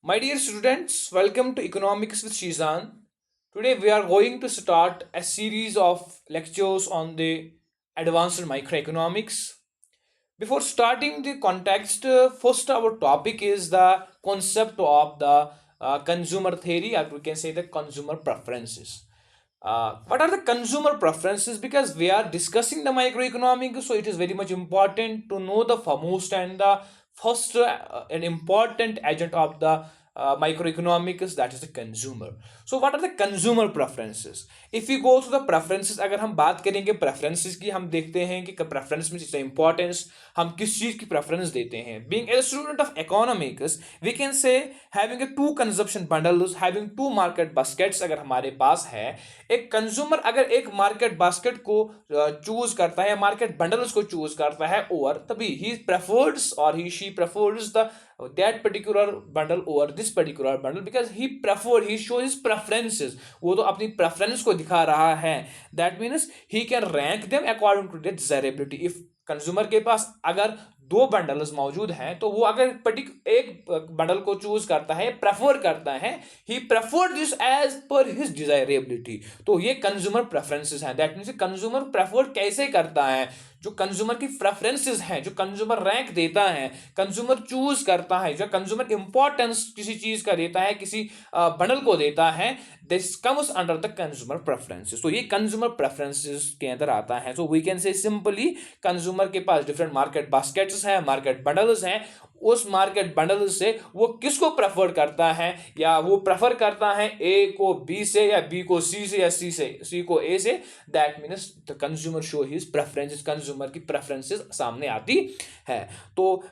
My dear students, welcome to Economics with Shizan. Today we are going to start a series of lectures on the advanced microeconomics. Before starting the context, first our topic is the concept of the consumer theory, or we can say the consumer preferences. What are the consumer preferences? Because we are discussing the microeconomics, so it is very much important to know the foremost and the first an important agent of the microeconomics, that is the consumer. So what are the consumer preferences? If we go to the preferences, अगर हम बात करेंगे preferences की, हम देखते हैं कि preference में इसका importance, हम किस चीज की preference देते हैं. Being a student of economics, we can say having a two consumption bundles, having two market baskets अगर हमारे पास है. एक कंज्यूमर अगर एक मार्केट बास्केट को चूज करता है, मार्केट बंडल्स को चूज करता है, और तभी ही प्रेफर्स और he she prefers the that particular bundle over this particular bundle because he shows his preferences. वो तो अपनी preference को दिखा रहा है. That means he can rank them according to their desirability. If consumer के पास अगर दो बंडल्स मौजूद हैं, तो वो अगर एक बंडल को चूज करता है, प्रेफर करता है, he prefer this as per his desirability, तो ये कंज्यूमर प्रेफरेंसेस हैं. दैट मींस कंज्यूमर प्रेफर कैसे करता है, जो कंज्यूमर की प्रेफरेंसेस हैं, जो कंज्यूमर रैंक देता है, कंज्यूमर चूज करता है, जो कंज्यूमर इंपॉर्टेंस किसी चीज का देता है, किसी बंडल को देता है, this comes under the consumer preferences. तो ये कंज्यूमर प्रेफरेंसेस के अंदर आता है. So we can say simply consumer के पास डिफरेंट मार्केट बास्केट्स हैं, मार्केट बंडल्स हैं. उस मार्केट बंडल से वो किसको प्रेफर करता है, या वो प्रेफर करता है ए को बी से, या बी को सी से, या सी को ए से. That means the consumer show his preferences. Consumer की प्रेफरेंसेस सामने आती है. तो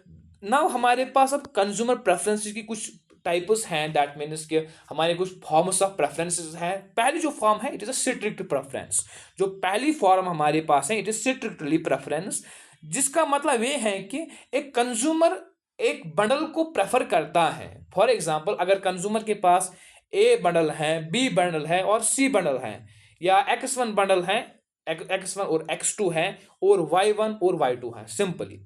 नाउ हमारे पास अब कंज्यूमर प्रेफरेंसेस की कुछ टाइप्स हैं. दैट मीन्स के हमारे कुछ फॉर्म्स ऑफ प्रेफरेंसेस हैं. पहली जो फॉर्म है, it is a strict preference. जो पहली फॉर्म हमारे पास है, इट इज स्ट्रिक्टली प्रेफरेंस, जिसका मतलब ये है कि एक कंज्यूमर एक बंडल को प्रेफर करता है. फॉर एग्जाम्पल, अगर कंज्यूमर के पास ए बंडल है, बी बंडल है और सी बंडल है, या X1 बंडल है, X1 और X2 है, और Y1 और Y2 है. सिंपली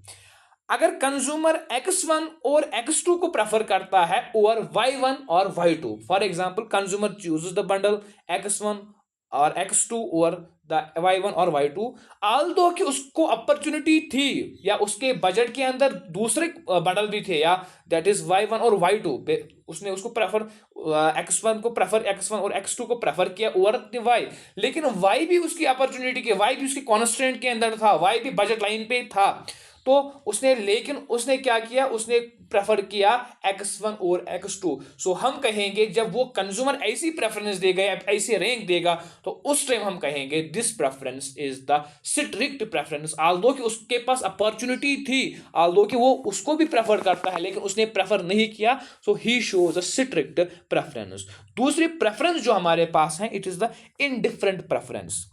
अगर कंज्यूमर X1 और X2 को प्रेफर करता है ओवर Y1 और Y2, for example consumer chooses the bundle X1 और X2 और द Y1 और Y2, आल्दो कि उसको अपॉर्चुनिटी थी, या उसके बजट के अंदर दूसरे बंडल भी थे, या दैट इज Y1 और Y2, उसने उसको प्रेफर X1 और X2 को प्रेफर किया ओवर Y. लेकिन Y भी उसकी अपॉर्चुनिटी के, Y भी उसकी कॉन्स्टेंट के अंदर था, Y भी बजट लाइन पे था. तो उसने क्या किया, उसने प्रेफर किया X1 और X2. सो हम कहेंगे जब वो कंज्यूमर ऐसी प्रेफरेंस देगा, ऐसे रैंक देगा, तो उस टाइम हम कहेंगे this preference is the strict preference. Aldous कि उसके पास अपॉर्चुनिटी थी, आल्दो कि वो उसको भी प्रेफर करता है, लेकिन उसने प्रेफर नहीं किया, सो ही शोज अ स्ट्रिक्ट प्रेफरेंस. दूसरी प्रेफरेंस जो हमारे पास है, it is the indifferent preference.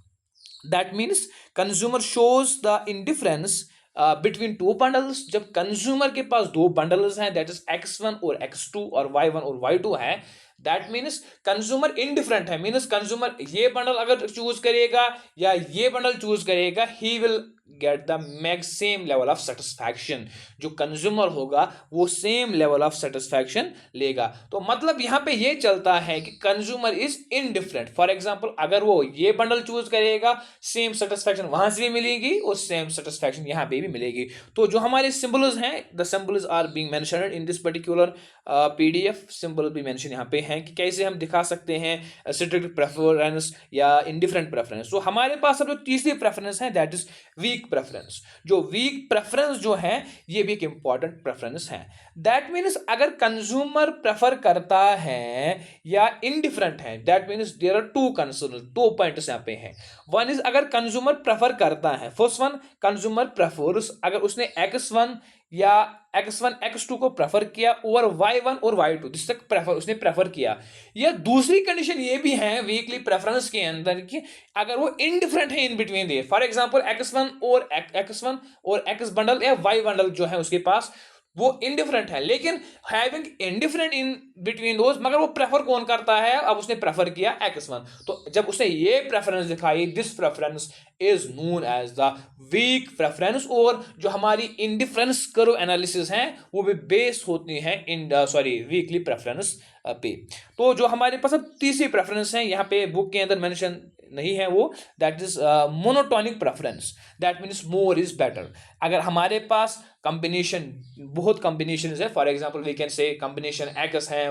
That means consumer shows the indifference between two bundles. जब कंज्यूमर के पास दो बंडल्स हैं, दैट इज X1 और X2 और Y1 और Y2 है, दैट मीन्स कंज्यूमर इनडिफरेंट है. मीन्स कंज्यूमर ये बंडल अगर चूज करेगा या ये बंडल चूज करेगा, he will get the max same level of satisfaction. जो कंज्यूमर होगा वो सेम लेवल ऑफ सेटिस्फैक्शन लेगा. तो मतलब यहां पे ये चलता है कि consumer is indifferent. For example, अगर वो ये बंडल चूज करेगा, सेम सेटिस्फैक्शन वहां से भी मिलेगी और सेम सेटिस्फैक्शन यहां पे भी मिलेगी. तो जो हमारे सिंबल्स हैं, the symbols are being mentioned in this particular PDF. Symbol भी मेंशन यहां पे हैं कि कैसे हम दिखा सकते हैं स्ट्रिक्ट प्रेफरेंस या इनडिफरेंट प्रेफरेंस. तो हमारे पास अब जो तीसरी प्रेफरेंस है, दैट इज वीक प्रेफरेंस. जो वीक प्रेफरेंस जो है, ये भी एक इंपॉर्टेंट प्रेफरेंस है. दैट मीन्स अगर कंज्यूमर प्रेफर करता है या इनडिफरेंट है, that means there are two concern, दो पॉइंट्स यहां पे हैं. वन इज अगर कंज्यूमर प्रेफर करता है, फर्स्ट वन कंज्यूमर प्रेफर्स, अगर उसने X1 या X1 X2 को प्रेफर किया ओवर Y1 और Y2, जिस तक प्रेफर उसने प्रेफर किया. या दूसरी कंडीशन ये भी है वीकली प्रेफरेंस के अंदर कि अगर वो इनडिफरेंट है in between they, for example X1 और X बंडल या Y बंडल जो है उसके पास, वो इनडिफरेंट है, लेकिन having indifferent in between those, मगर वो प्रेफर कौन करता है, अब उसने प्रेफर किया X1. तो जब उसने ये प्रेफरेंस दिखाई, this preference is known as the weak preference. और जो हमारी इंडिफरेंस कर्व एनालिसिस हैं वो भी बेस्ड होती हैं इन वीकली प्रेफरेंस पे। तो जो हमारे पास अब तीसरी प्रेफरेंस है यहाँ पे बुक के अंदर मेंशन नहीं है वो, that is monotonic preference, that means more is better. अगर हमारे पास कॉम्बिनेशन, बहुत कॉम्बिनेशन है, for example we can say combination X है,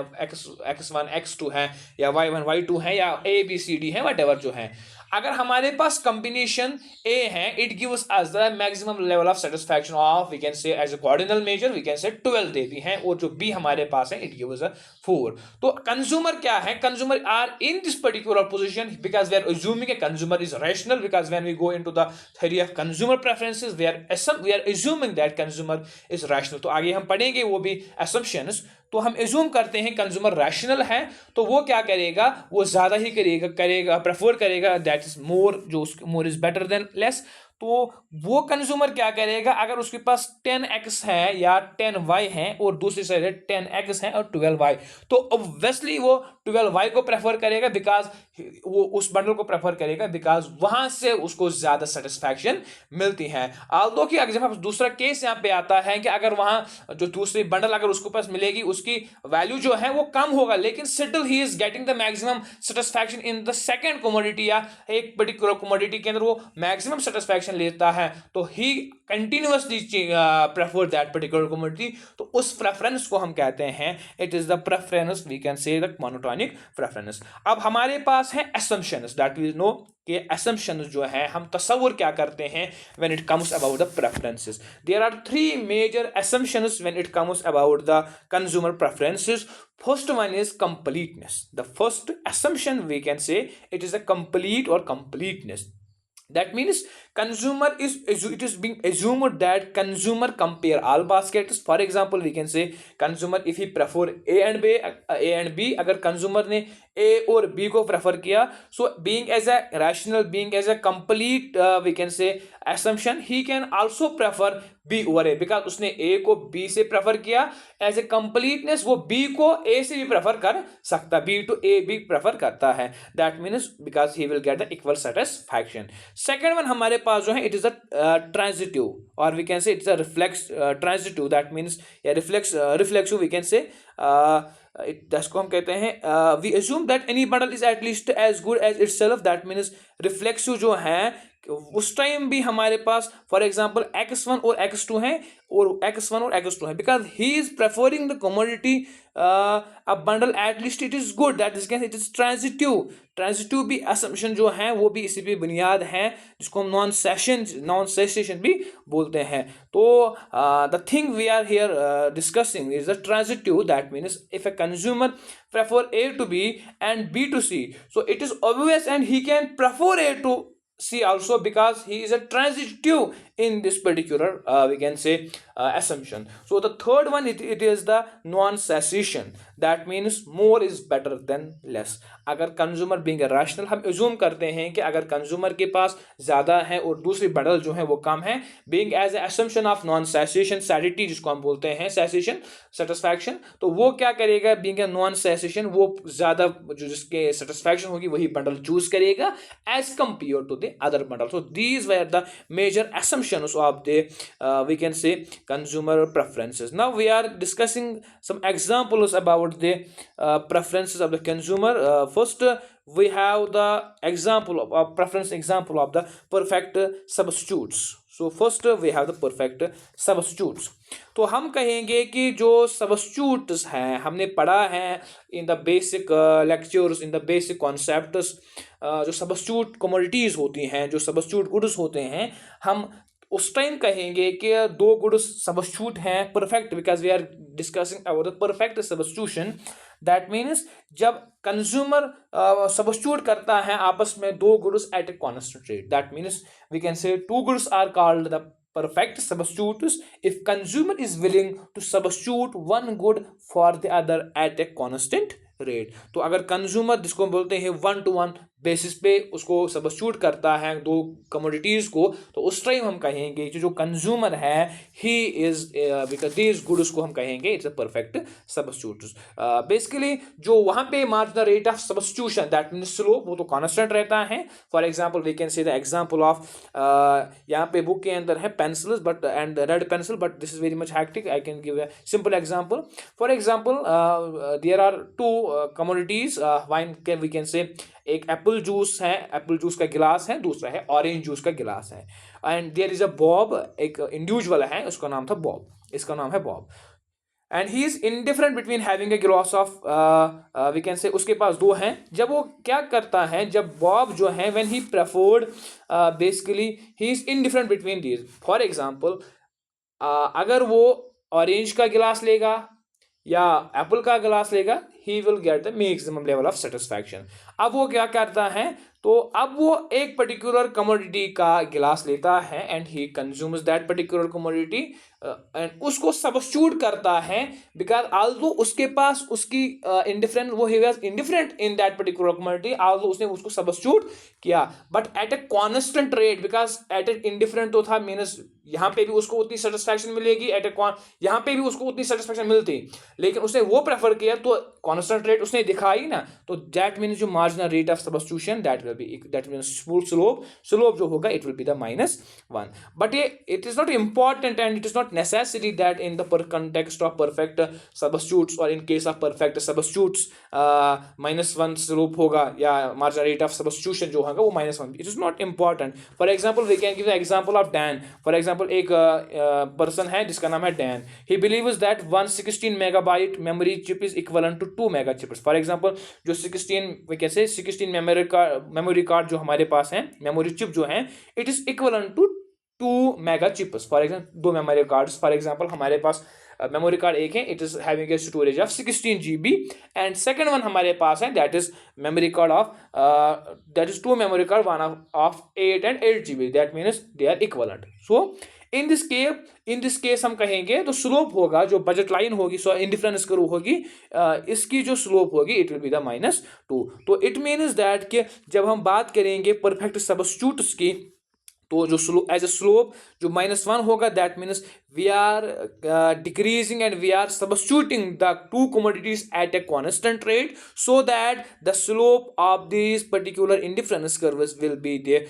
x1 x2 है, या y1 y2 है, या ABCD है, वट जो है, अगर हमारे पास कॉम्बिनेशन ए है, it gives us the maximum level of satisfaction of, we can say as a cardinal measure we can say 12 देती हैं, और जो बी हमारे पास है इट गिव्स अ 4। तो कंज्यूमर क्या है, consumer are in this particular position because we are assuming a consumer is rational, because when we go into the theory of consumer preferences we are assuming that consumer is rational. तो आगे हम पढ़ेंगे वो भी assumptions। तो हम assume करते हैं कंज्यूमर रैशनल है, तो वो क्या करेगा, वो ज्यादा ही करेगा प्रेफर करेगा, दैट इज मोर, जो मोर इज बेटर देन लेस। तो वो कंज्यूमर क्या करेगा, अगर उसके पास 10x है या 10y है और दूसरी साइड 10x है और 12y, तो ऑब्वियसली वो 12y को प्रेफर करेगा, बिकॉज वो उस बंडल को प्रेफर करेगा बिकॉज वहां से उसको ज्यादा सेटिस्फैक्शन मिलती है। आल्दो कि जब दूसरा केस यहाँ पे आता है कि अगर वहां जो दूसरी बंडल अगर उसको पास मिलेगी उसकी वैल्यू जो है वो कम होगा, लेकिन still he is getting the maximum satisfaction in the second commodity, या एक पर्टिकुलर कमोडिटी के अंदर वो मैक्सिमम सेटिस्फैक्शन लेता है, तो he continuously prefer that particular commodity. तो उस प्रेफरेंस को हम कहते हैं it is the preference, we can say the monotonic preference. अब हमारे पास है assumptions, दैट वी नो कि assumptions जो है हम तसव्वुर क्या करते हैं when it comes about the preferences। There are three major assumptions when it comes about the consumer preferences। First one is completeness। The first assumption we can say it is a complete or completeness। That means consumer it is being assumed that consumer compare all baskets। For example we can say consumer if he prefer A and B, अगर consumer ने A और B को prefer किया, so being as a rational, being as a complete we can say assumption, he can also prefer B over A, because उसने A को B से prefer किया, as a completeness वो B को A से भी prefer कर सकता, B to A भी prefer करता है, that means because he will get the equal satisfaction। Second one हमारे पास जो है इट इज अ ट्रांजिटिव, और we can say it's a reflex transitive, that means या रिफ्लेक्सिव वी कैन से, जिसको हम कहते हैं we assume that any bundle is at least as good as itself, that means reflexive जो है उस time भी हमारे पास फॉर एग्जांपल x1 और x2 है, और x1 और x2 है, because he is preferring the commodity a bundle at least it is good, that it is transitive भी असम्पशन जो है वो भी इसी पे बुनियाद है, जिसको हम नॉन सेशन भी बोलते हैं। तो the thing we are here discussing is the transitive, that means if a consumer prefer A to B and B to C, so it is obvious and he can prefer A to C also because he is a transitive in this particular we can say assumption। So the third one it is the non-cessation, that means more is better than less। अगर consumer being a rational, हम assume करते हैं कि अगर consumer के पास ज्यादा है और दूसरी बंडल जो है वो कम है, being as a assumption of non satiation satiety, जिसको हम बोलते हैं सेसेशन सेटिस्फैक्शन, तो वो क्या करेगा, बीइंग ए नॉन सेसेशन वो ज्यादा जो जिसके सेटिस्फैक्शन होगी वही बंडल चूज करेगा as compare to the other bundle. So these were the major assumptions of the we can say consumer preferences। Now we are discussing some examples about the preferences of the consumer। First we have the example of a preference example of the perfect substitutes। So first we have the perfect substitutes। तो हम कहेंगे कि जो substitutes हैं हमने पढ़ा है in the basic lectures, in the basic concepts, जो substitute commodities होती हैं, जो substitute goods होते हैं, हम उस टाइम कहेंगे कि दो गुड्स सब्स्टिट्यूट हैं perfect, because we are discussing about the perfect substitution. That means जब कंज्यूमर सब्स्टिट्यूट करता है आपस में दो goods at a constant rate, that means we can say two goods are called the perfect substitutes if consumer is willing to substitute one good for the other at a constant rate. तो अगर consumer जिसको बोलते हैं 1 to 1 basis पे उसको substitute करता है दो कमोडिटीज़ को, तो उस टाइम हम कहेंगे कि जो कंज्यूमर है he is because the is good, उसको हम कहेंगे it's a perfect substitute. Basically जो वहाँ पे marginal rate of substitution that mean slope वो तो कांस्टेंट रहता है। For example we can say the example of, यहाँ पे बुक के अंदर है pencils but and red pencil, but this is very much hectic, I can give a simple example. For example there are two commodities, wine के we can से एक Apple juice है, Apple juice का गिलास है, दूसरा है ऑरेंज जूस का गिलास है। And there is a Bob, एक इंडिविजुअल है, उसका नाम था बॉब, इसका नाम है Bob, and he is indifferent between having a glass of, we can say उसके पास दो हैं। जब वो क्या करता है, जब बॉब जो है when he preferred, basically he is indifferent between these. For example अगर वो ऑरेंज का गिलास लेगा या एप्पल का गिलास लेगा, he will get the maximum level of satisfaction. अब वो क्या करता है, तो अब वो एक पर्टिकुलर कमोडिटी का गिलास लेता है and he consumes that particular commodity and उसको सब्स्टिट्यूट करता है, बिकॉज आल्दो उसके पास उसकी इंडिफरेंट, वो he was indifferent in that particular commodity, Aldous उसने उसको सब्स्टिट्यूट किया but at a constant rate, because at A indifferent तो था, मीनस यहाँ पे भी उसको उतनी सेटिस्फैक्शन मिलेगी, एट ए यहाँ पे भी उसको उतनी सेटिस्फैक्शन मिलती, लेकिन उसने वो प्रेफर किया तो कांस्टेंट रेट उसने दिखाई ना, तो दैट मीन्स जो marginal rate of substitution that means slope जो होगा it will be the -1। But ये it is not important and it is not necessary that in the context of perfect substitutes or in case of perfect substitutes -1 slope होगा या marginal rate of substitution जो होगा वो -1, it is not important. For example we can give the example of Dan. For example एक person है जिसका नाम है Dan, he believes that 116 megabyte memory chip is equivalent to 2 mega chips. For example जो 16 we can से 16 memory card जो हमारे पास है, मेमोरी चिप जो है, it is equivalent to 2 mega chips. For example दो मेमोरी कार्ड्स, फॉर एग्जांपल हमारे पास मेमोरी कार्ड एक है, it is having a storage of 16 GB and second one हमारे पास है that is memory card of that is two memory card one of 8 and 8 GB, that means they are equivalent. So in this case हम कहेंगे तो slope होगा जो budget line होगी, सो indifference करो होगी, इसकी जो स्लोप होगी इट विल बी द -2। तो इट मीन्स दैट कि जब हम बात करेंगे परफेक्ट सब्स्टिट्यूट्स की, तो जो एज ए स्लोप जो -1 होगा, that means we are decreasing and we are substituting the two commodities at a constant rate, so that the slope of this particular indifference curves will be the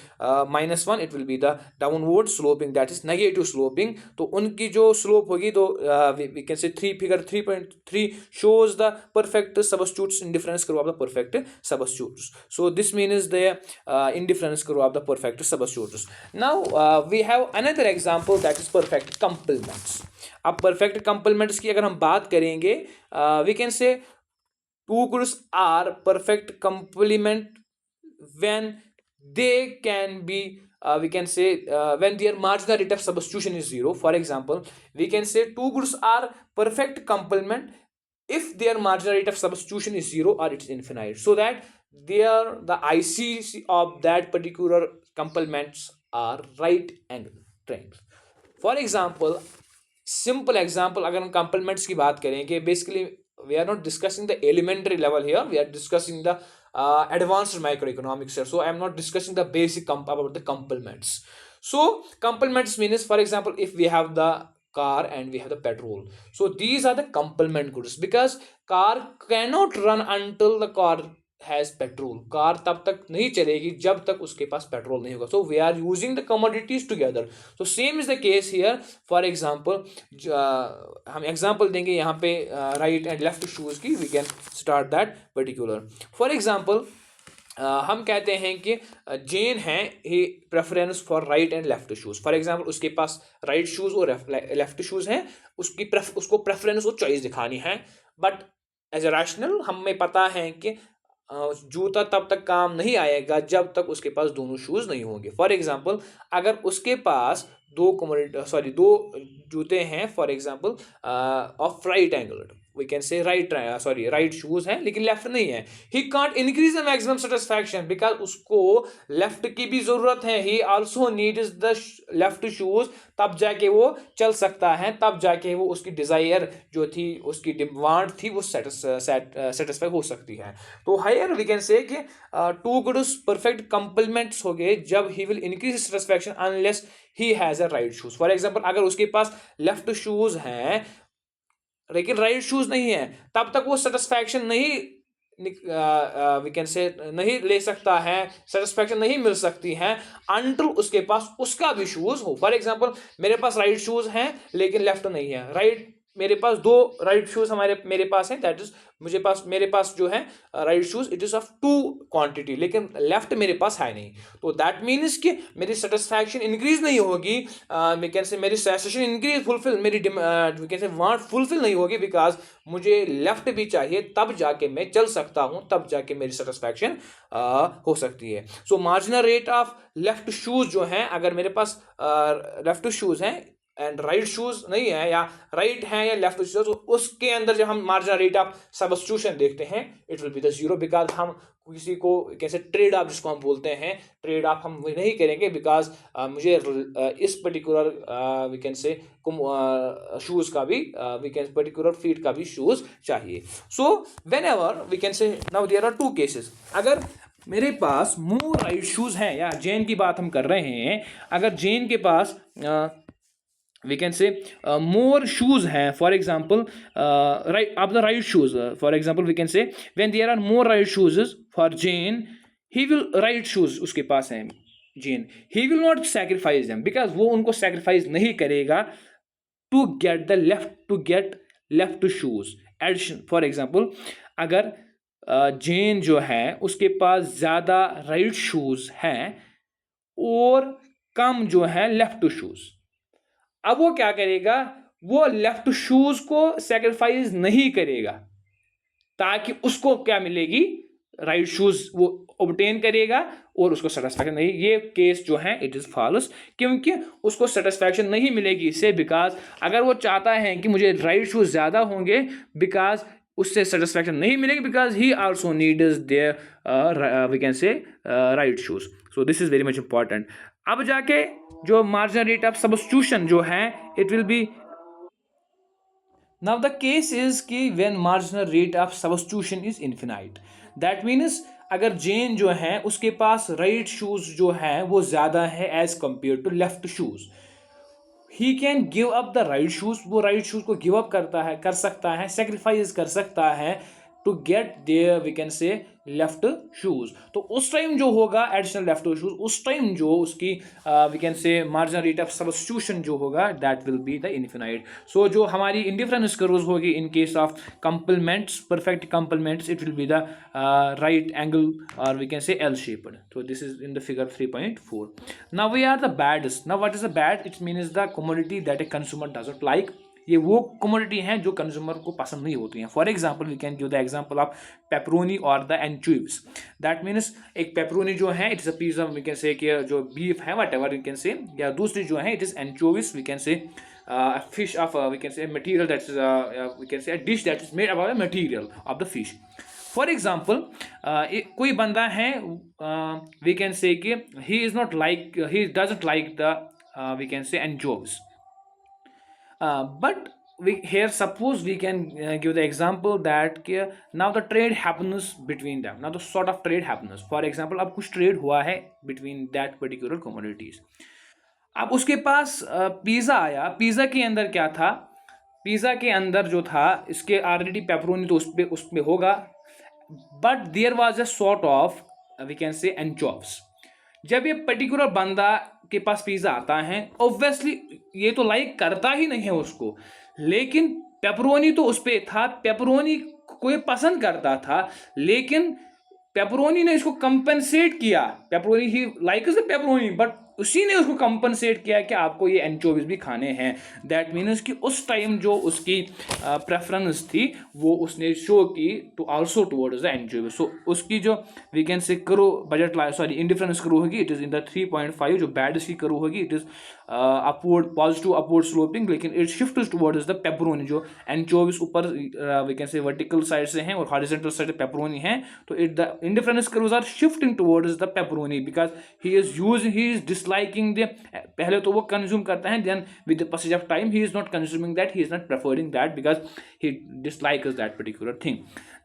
-1, it will be the downward sloping, that is negative sloping. तो उनकी जो slope होगी, तो we can say figure 3.3 shows the perfect substitutes indifference curve of the perfect substitutes. So this means the indifference curve of the perfect substitutes. Now we have another example that is perfect complements. अब perfect complements की अगर हम बात करेंगे, we can say two groups are perfect complement when they can be we can say when their marginal rate of substitution is 0. For example, we can say two groups are perfect complement if their marginal rate of substitution is 0 or it's infinite, so that the IC of that particular complements are right angle triangles. For example, simple example, अगर हम complements की बात करेंगे, basically we are not discussing the elementary level here, we are discussing the advanced microeconomics here, so I am not discussing the basic about the complements. So complements means, for example, if we have the car and we have the petrol, so these are the complement goods, because car cannot run until the car has petrol, car तब तक नहीं चलेगी जब तक उसके पास petrol नहीं होगा, so we are using the commodities together. So same is the case here. For example हम एग्जांपल देंगे यहाँ पे राइट एंड लेफ्ट शूज की, we can start that particular. For example हम कहते हैं कि जेन है, he preference for right and left shoes. For example उसके पास राइट शूज और लेफ्ट शूज हैं, उसको प्रेफरेंस और चॉइस दिखानी है, बट एज ए रैशनल हमें पता है कि जूता तब तक काम नहीं आएगा जब तक उसके पास दोनों शूज नहीं होंगे। फॉर एग्जांपल अगर उसके पास दो कमोडिटी सॉरी दो जूते हैं for example of right angle, we can say right shoes हैं लेकिन लेफ्ट नहीं है, he can't increase the maximum satisfaction because उसको लेफ्ट की भी जरूरत है, he also needs the left shoes, तब जाके वो चल सकता है, तब जाके वो उसकी डिजायर जो थी, उसकी डिमांड थी, वो सेटिस्फाई हो सकती है। तो हायर वी कैन से कि टू गुड्स परफेक्ट कंप्लीमेंट्स हो गए जब he will increase satisfaction unless he has a right shoes. For example अगर उसके पास लेफ्ट शूज हैं लेकिन राइट शूज नहीं है, तब तक वो सेटिस्फैक्शन नहीं वी कैन से नहीं ले सकता है, सेटिस्फैक्शन नहीं मिल सकती है अनटिल उसके पास उसका भी शूज हो। फॉर एग्जांपल मेरे पास राइट शूज हैं लेकिन लेफ्ट नहीं है, राइट मेरे पास दो राइट शूज मेरे पास हैं, दैट इज मेरे पास जो है right shoes it is of two quantity, लेकिन लेफ्ट मेरे पास है नहीं। तो दैट मीन्स कि मेरी सेटिस्फैक्शन इंक्रीज नहीं होगी, वी कैन से मेरी सेटिस्फैक्शन इंक्रीज फुलफिल मेरी we can say want fulfill नहीं होगी बिकॉज मुझे लेफ्ट भी चाहिए, तब जाके मैं चल सकता हूं, तब जाके मेरी सेटिस्फैक्शन हो सकती है। सो marginal rate of left shoes जो है, अगर मेरे पास लेफ्ट शूज हैं एंड राइट शूज नहीं है, या राइट है या लेफ्ट शूज, तो उसके अंदर जब हम मार्जिनल रेट ऑफ सब्स्टिट्यूशन देखते हैं it will be the zero because हम किसी को कैसे ट्रेड ऑफ जिसको हम बोलते हैं, ट्रेड ऑफ हम नहीं करेंगे बिकॉज मुझे इस particular we can say shoes का भी वी कैन पर्टिकुलर फीट का भी शूज चाहिए। So whenever we can say now there are two cases, अगर मेरे पास मोर राइट शूज हैं, या जेन की बात हम कर रहे हैं, अगर जेन के पास we can say more shoes hai, for example right of the right shoes, for example we can say when there are more right shoes for Jane, he will right shoes uske paas hai Jane, he will not sacrifice them because वो उनको sacrifice नहीं करेगा to get the left shoes addition। for example अगर Jane जो है उसके पास ज़्यादा right shoes हैं और कम जो है लेफ्ट शूज, अब वो क्या करेगा, वो लेफ्ट शूज को सेक्रीफाइस नहीं करेगा ताकि उसको क्या मिलेगी, राइट शूज वो ऑब्टेन करेगा और उसको सेटिस्फैक्शन नहीं। ये केस जो है इट इज फॉल्स, क्योंकि उसको सेटिस्फैक्शन नहीं मिलेगी इससे, बिकॉज अगर वो चाहता है कि मुझे राइट शूज ज्यादा होंगे, बिकॉज उससे सेटिस्फैक्शन नहीं मिलेगी because he also needs their we can say right shoes. So this is very much important. अब जाके जो मार्जिनल रेट ऑफ सब्स्टिट्यूशन जो है it will be, now the case is कि when marginal rate of substitution is infinite, that means अगर Jane जो है उसके पास राइट शूज जो है वो ज्यादा है as compare to left shoes, he can give up the right shoes, वो राइट शूज को गिव अप कर सकता है, सेक्रीफाइस कर सकता है to get their we can say left shoes. तो उस टाइम जो होगा एडिशनल लेफ्ट शूज, उस टाइम जो उसकी we can say marginal rate of substitution जो होगा that will be the infinite. So जो हमारी इंडिफरेंस कर्व्स होगी in case of complements, perfect complements, it will be the right angle और we can say L shaped. तो this is in the figure 3.4। Now we are the bads. Now what is the bad, it means the commodity that a consumer doesn't like, ये वो commodity हैं जो consumer को पसंद नहीं होती हैं। For example we can give the example of pepperoni और द एंचोवीज। दैट मीन्स एक पेपरोनी जो है it is a piece of we can say कि जो बीफ है वट एवर वी कैन से, या दूसरी जो है it is anchovies we can say fish of we can say material that is we can say a dish that is made about the material of the fish. For example कोई बंदा है we can say कि he is not like, he doesn't like the we can say anchovies, but we here suppose we can give the example that now the trade happens between them, now the sort of trade happens, for example अब कुछ trade हुआ है between that particular commodities। अब उसके पास pizza आया, pizza के अंदर क्या था, पिज़्ज़ा के अंदर जो था इसके ऑलरेडी पेपरोनी तो उस पे होगा, but there was a sort of we can say anchovies. जब ये पर्टिकुलर बंदा के पास पिज़्ज़ा आता है ऑब्वियसली ये तो लाइक करता ही नहीं है उसको, लेकिन पेपरोनी तो उस पर था, पेपरोनी को ये पसंद करता था, लेकिन पेपरोनी ने इसको कंपेंसेट किया, pepperoni, he likes the pepperoni, but उसी ने उसको कंपनसेट किया कि आपको ये एंचोवीज भी खाने हैं। दैट मीन्स कि उस टाइम जो उसकी प्रेफरेंस थी वो उसने शो की टू आल्सो टुवर्ड्स द एंचोवीज। सो उसकी जो वी कैन से करो बजट सॉरी इंडिफरेंस करो होगी, इट इज इन द 3.5। जो बैड इसकी करो होगी, it is upward positive upward sloping, लेकिन it shift towards the pepperoni. जो एंचोवीज ऊपर we can say vertical side से हैं और हॉरिजॉन्टल साइड से पेपरोनी है, तो it the indifference curves are shifting towards the pepperoni because he is disliking the, पहले तो वो कंज्यूम करता है, then with the passage of time he is not consuming that, he is not preferring that because he dislikes that particular thing.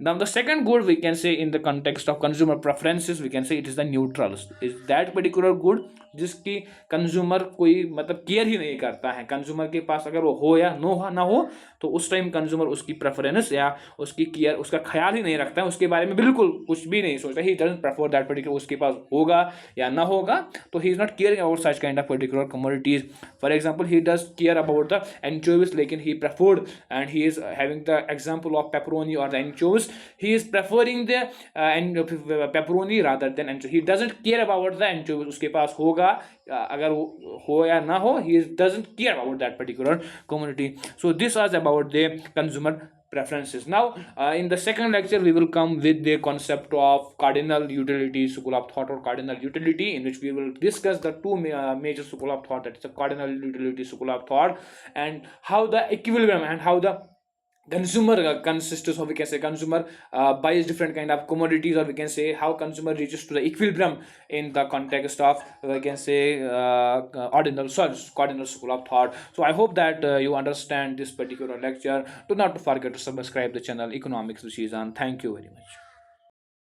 Now the second good we can say in the context of consumer preferences, we can say it is the neutrals. Is that particular good जिसकी consumer कोई मतलब care ही नहीं करता है, consumer के पास अगर वो हो या ना हो तो उस टाइम कंज्यूमर उसकी प्रेफरेंस या उसकी केयर, उसका ख्याल ही नहीं रखता है, उसके बारे में बिल्कुल कुछ भी नहीं सोचता, he doesn't prefer that particular, उसके पास होगा या ना होगा, तो he is not caring about such kind of particular commodities. For example he does care about the anchovies, लेकिन he preferred and he is having the example of pepperoni or the anchovies, he is preferring the pepperoni rather than anchovy. He doesn't care about the anchovies, उसके पास होगा अगर हो या ना हो, he doesn't care about that particular community. So this was about the consumer preferences. Now in the second lecture we will come with the concept of cardinal utility school of thought or cardinal utility, in which we will discuss the two major school of thought, that is the cardinal utility school of thought, and how the equilibrium and how the consumer consists of, we can say consumer buys different kind of commodities, or we can say how consumer reaches to the equilibrium in the context of we can say cardinal school of thought. So I hope that you understand this particular lecture. Do not forget to subscribe the channel Economics with Shizan. Thank you very much.